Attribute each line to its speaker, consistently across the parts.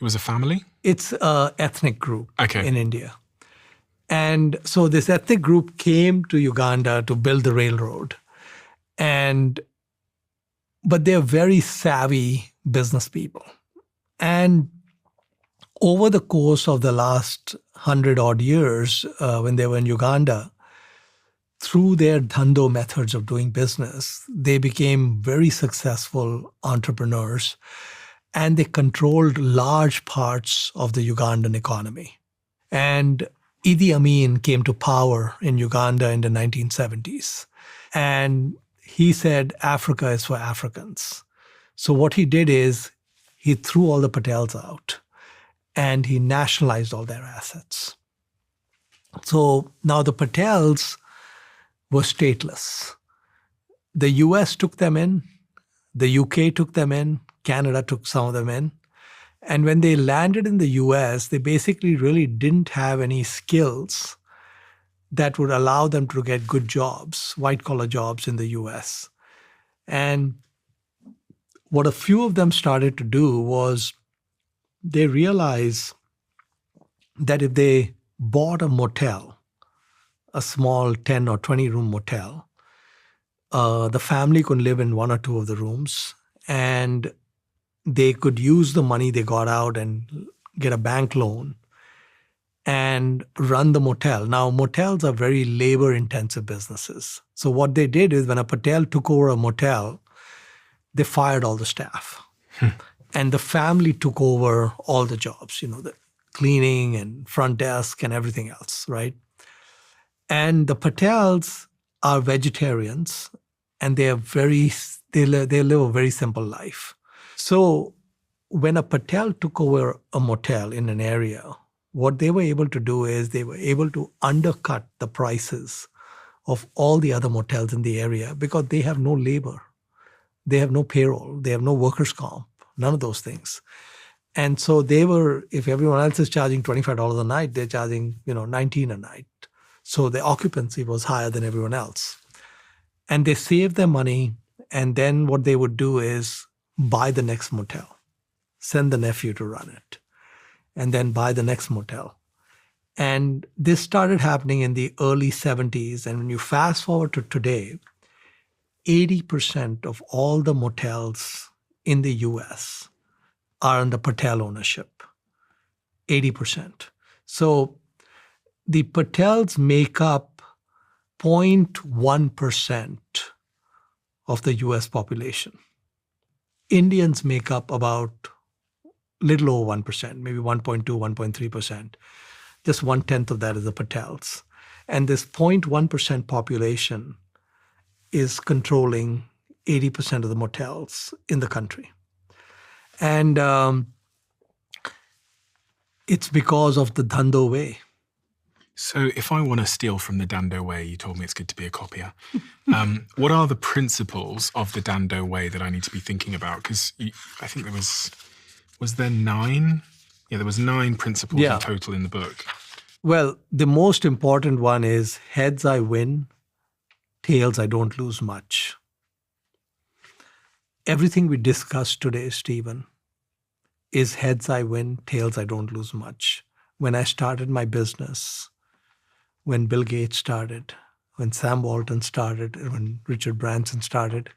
Speaker 1: It was a family?
Speaker 2: It's an ethnic group
Speaker 1: Okay.
Speaker 2: in India. And so this ethnic group came to Uganda to build the railroad. But they're very savvy business people. And over the course of the last 100-odd years, when they were in Uganda, through their dhando methods of doing business, they became very successful entrepreneurs, and they controlled large parts of the Ugandan economy. And Idi Amin came to power in Uganda in the 1970s. And he said, Africa is for Africans. So what he did is he threw all the Patels out and he nationalized all their assets. So now the Patels were stateless. The US took them in, the UK took them in, Canada took some of them in. And when they landed in the US, they basically really didn't have any skills that would allow them to get good jobs, white-collar jobs in the US. And what a few of them started to do was they realized that if they bought a motel, a small 10 or 20-room motel, the family could live in one or two of the rooms, and they could use the money they got out and get a bank loan and run the motel. Now, motels are very labor-intensive businesses. So what they did is when a Patel took over a motel, they fired all the staff. And the family took over all the jobs, the cleaning and front desk and everything else, right? And the Patels are vegetarians, and they live a very simple life. So when a Patel took over a motel in an area, what they were able to do is they were able to undercut the prices of all the other motels in the area because they have no labor. They have no payroll. They have no workers' comp, none of those things. And so if everyone else is charging $25 a night, they're charging, $19 a night. So the occupancy was higher than everyone else. And they saved their money. And then what they would do is buy the next motel, send the nephew to run it, and then buy the next motel. And this started happening in the early 70s. And when you fast forward to today, 80% of all the motels in the US are under Patel ownership. 80%. So the Patels make up 0.1% of the US population. Indians make up about little over 1%, maybe 1.2, 1.3%. Just 1/10 of that is the Patels. And this 0.1% population is controlling 80% of the motels in the country. And it's because of the dhando way.
Speaker 1: So if I want to steal from the Dando way, you told me it's good to be a copier. What are the principles of the Dando way that I need to be thinking about? Because I think was there 9? Yeah, there was 9 principles in total in the book.
Speaker 2: Well, the most important one is heads I win, tails I don't lose much. Everything we discussed today, Stephen, is heads I win, tails I don't lose much. When I started my business, when Bill Gates started, when Sam Walton started, when Richard Branson started,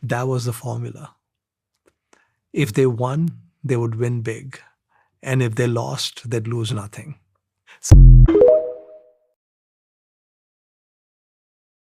Speaker 2: that was the formula. If they won, they would win big. And if they lost, they'd lose nothing. So